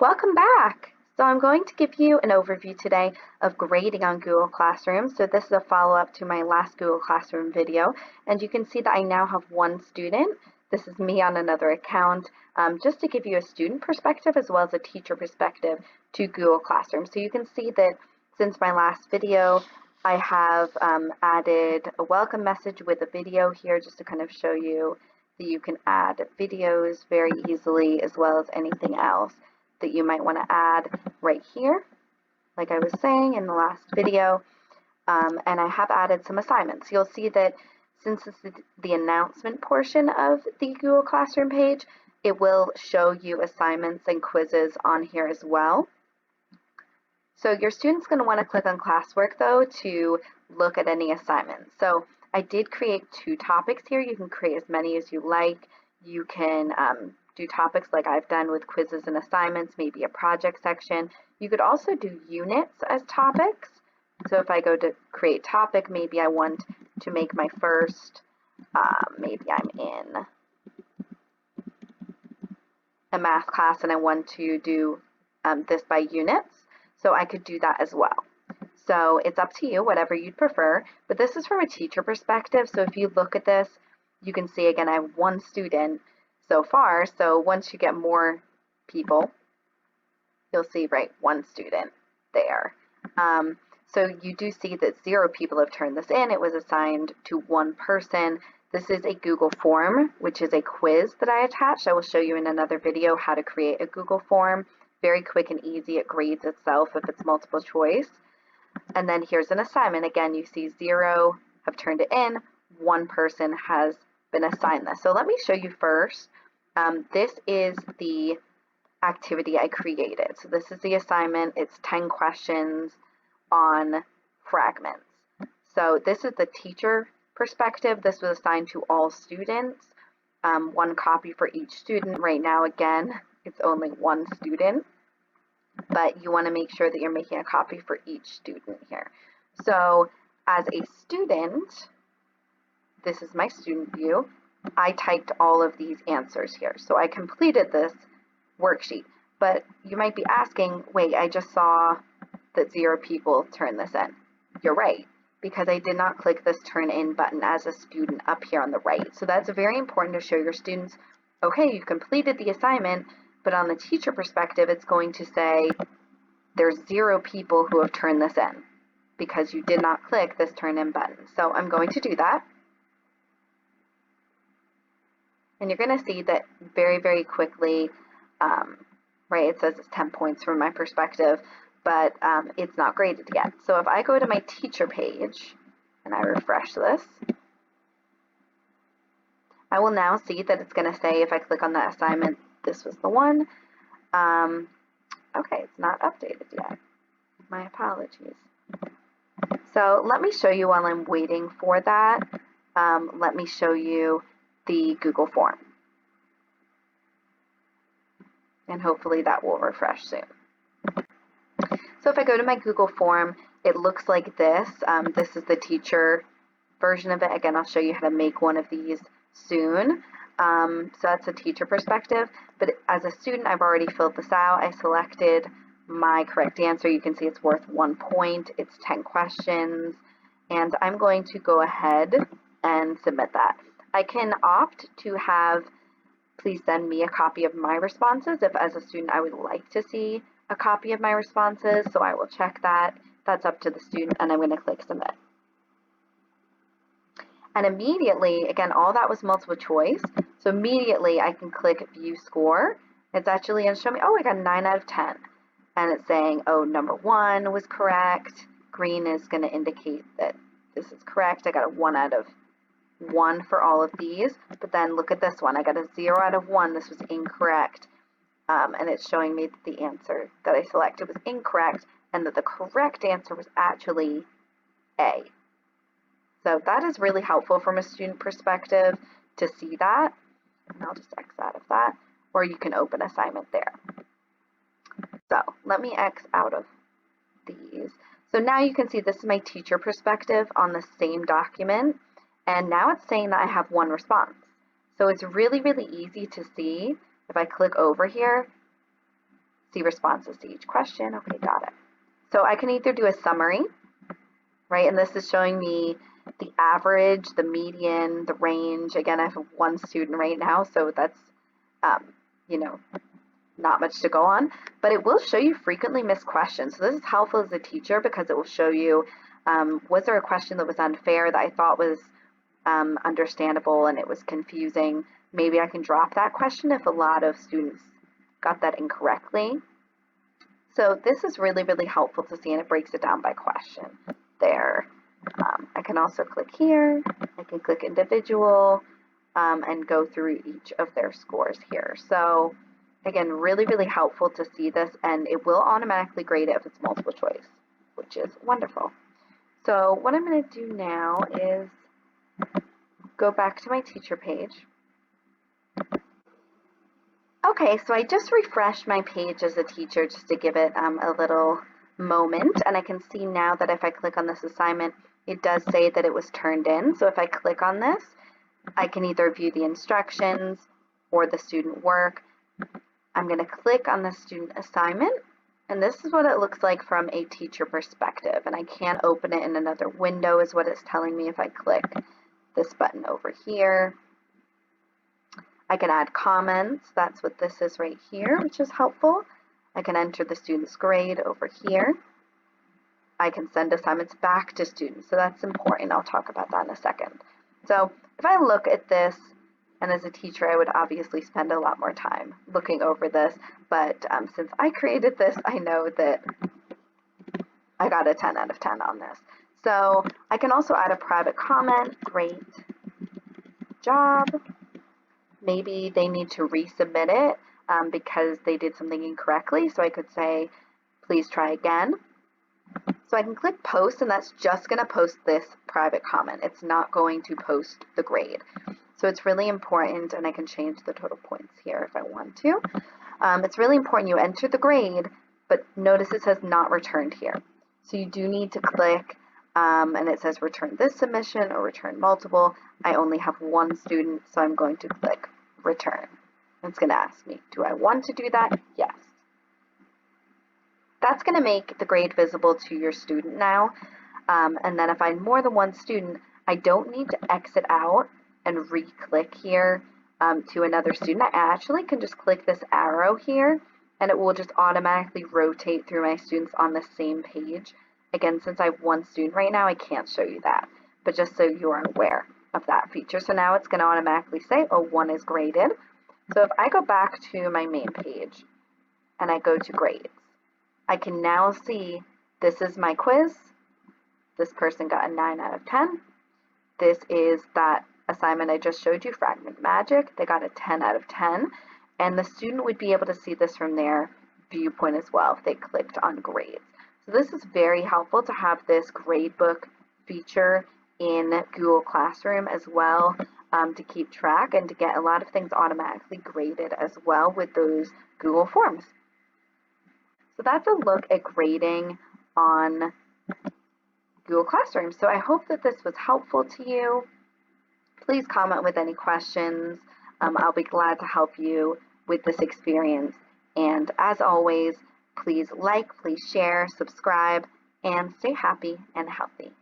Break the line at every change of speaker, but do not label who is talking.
Welcome back! So I'm going to give you an overview today of grading on Google Classroom. So this is a follow-up to my last Google Classroom video, and you can see that I now have one student. This is me on another account, just to give you a student perspective as well as a teacher perspective to Google Classroom. So you can see that since my last video, I have added a welcome message with a video here just to kind of show you that you can add videos very easily as well as anything else that you might want to add right here, like I was saying in the last video. And I have added some assignments. You'll see that since this is the announcement portion of the Google Classroom page, it will show you assignments and quizzes on here as well. So your student's going to want to click on classwork though to look at any assignments. So I did create 2 topics here. You can create as many as you like. You can do topics like I've done with quizzes and assignments, maybe a project section. You could also do units as topics. So if I go to create topic, maybe I want to make my first, maybe I'm in a math class and I want to do this by units. So I could do that as well. So it's up to you, whatever you'd prefer, but this is from a teacher perspective. So if you look at this, you can see again, I have one student so far. So once you get more people, you'll see, right, one student there. So you do see that 0 people have turned this in. It was assigned to 1 person. This is a Google form, which is a quiz that I attached. I will show you in another video how to create a Google form. Very quick and easy. It grades itself if it's multiple choice. And then here's an assignment. Again, you see 0 have turned it in. 1 person has been assigned this. So let me show you first. This is the activity I created. So this is the assignment. It's 10 questions on fragments. So this is the teacher perspective. This was assigned to all students. 1 copy for each student. Right now, again, it's only 1 student, but you want to make sure that you're making a copy for each student here. So as a student, this is my student view. I typed all of these answers here. So I completed this worksheet, but you might be asking, wait, I just saw that 0 people turned this in. You're right, because I did not click this turn in button as a student up here on the right. So that's very important to show your students, okay, you completed the assignment, but on the teacher perspective, it's going to say there's 0 people who have turned this in because you did not click this turn in button. So I'm going to do that. And you're going to see that very, very quickly, right, it says it's 10 points from my perspective, but it's not graded yet. So if I go to my teacher page and I refresh this, I will now see that it's going to say, if I click on that assignment, this was the one. Okay, it's not updated yet. My apologies. So let me show you while I'm waiting for that. Let me show you the Google form. And hopefully that will refresh soon. So if I go to my Google form, it looks like this. This is the teacher version of it. Again, I'll show you how to make one of these soon. So that's a teacher perspective. But as a student, I've already filled this out. I selected my correct answer. You can see it's worth 1 point. It's 10 questions. And I'm going to go ahead and submit that. I can opt to have, please send me a copy of my responses if as a student I would like to see a copy of my responses. So I will check that. That's up to the student, and I'm going to click submit. And immediately, again, all that was multiple choice. So immediately I can click view score. It's actually going to show me, oh, I got 9 out of 10. And it's saying, oh, number 1 was correct. Green is going to indicate that this is correct. I got a 1 out of 1 for all of these. But then look at this one. I got a 0 out of 1. This was incorrect. And it's showing me that the answer that I selected was incorrect and that the correct answer was actually A. So that is really helpful from a student perspective to see that. And I'll just X out of that, or you can open assignment there. So let me X out of these. So now you can see this is my teacher perspective on the same document. And now it's saying that I have 1 response. So it's really, really easy to see. If I click over here, see responses to each question. Okay, got it. So I can either do a summary, right? And this is showing me the average, the median, the range. Again, I have one student right now, so that's, you know, not much to go on, but it will show you frequently missed questions. So this is helpful as a teacher because it will show you, was there a question that was unfair that I thought was understandable and it was confusing? Maybe I can drop that question if a lot of students got that incorrectly. So this is really, really helpful to see, and it breaks it down by question there. I can also click here, I can click individual, and go through each of their scores here. So again, really, really helpful to see this, and it will automatically grade it if it's multiple choice, which is wonderful. So what I'm going to do now is go back to my teacher page. Okay, so I just refreshed my page as a teacher just to give it a little moment, and I can see now that if I click on this assignment, it does say that it was turned in. So if I click on this, I can either view the instructions or the student work. I'm going to click on the student assignment, and this is what it looks like from a teacher perspective, and I can't open it in another window is what it's telling me if I click this button over here. I can add comments, that's what this is right here, which is helpful. I can enter the student's grade over here. I can send assignments back to students, so that's important. I'll talk about that in a second. So if I look at this, and as a teacher, I would obviously spend a lot more time looking over this, but since I created this, I know that I got a 10 out of 10 on this. So I can also add a private comment, great job. Maybe they need to resubmit it because they did something incorrectly, so I could say, please try again. So I can click post, and that's just going to post this private comment. It's not going to post the grade. So it's really important, and I can change the total points here if I want to. It's really important you enter the grade, but notice it says not returned here. So you do need to click, and it says return this submission or return multiple. I only have one student, so I'm going to click return. It's going to ask me, do I want to do that? Yes. That's going to make the grade visible to your student now. And then if I have more than one student, I don't need to exit out and re-click here to another student. I actually can just click this arrow here, and it will just automatically rotate through my students on the same page. Again, since I have one student right now, I can't show you that, but just so you are aware of that feature. So now it's going to automatically say, oh, one is graded. So if I go back to my main page and I go to grades, I can now see this is my quiz. This person got a 9 out of 10. This is that assignment I just showed you, Fragment Magic. They got a 10 out of 10. And the student would be able to see this from their viewpoint as well if they clicked on grades. So this is very helpful to have this gradebook feature in Google Classroom as well, to keep track and to get a lot of things automatically graded as well with those Google Forms. So that's a look at grading on Google Classroom. So I hope that this was helpful to you. Please comment with any questions. I'll be glad to help you with this experience. And as always, please like, please share, subscribe, and stay happy and healthy.